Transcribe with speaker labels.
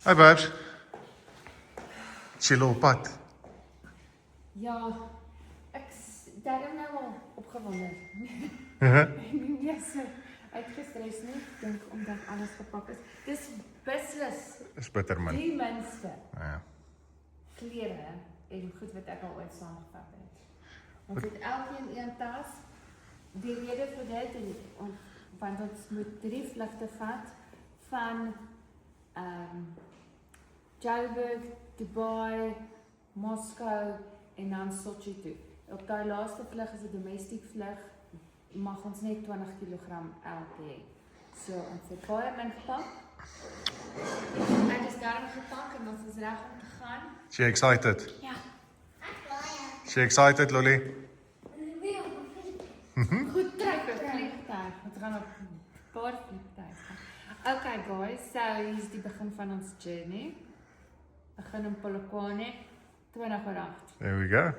Speaker 1: Hi babes. Chill op pad.
Speaker 2: Ja, daarom nou al opgewonde. Nie meer so uitgestres nie, ek dink omdat alles gepak is. Dis beslis
Speaker 1: Is bitter min.
Speaker 2: die minste
Speaker 1: Ja.
Speaker 2: klere en goed wat ek al ooit saamgevat het. Ons het elkeen een tas. Die rede vir dit, want ons moet 3 vlugte vat van Joburg, Dubai, Moskou en dan Sochi toe. Op daai laaste vlug is 'n domestiek vlug, mag ons net 20 kg elk hê. So ons het baie min gepak. Ek is daarom gepak en ons is reg om te gaan.
Speaker 1: Is jy excited?
Speaker 2: Ja.
Speaker 1: Is jy excited, Lolly?
Speaker 2: Goed trek op vliegtuig. Ons gaan op 'n paar vliegtuie gaan. Okay guys, so hier is die begin van ons journey. Begin in Polokwane, 20 oor 8.
Speaker 1: There we go.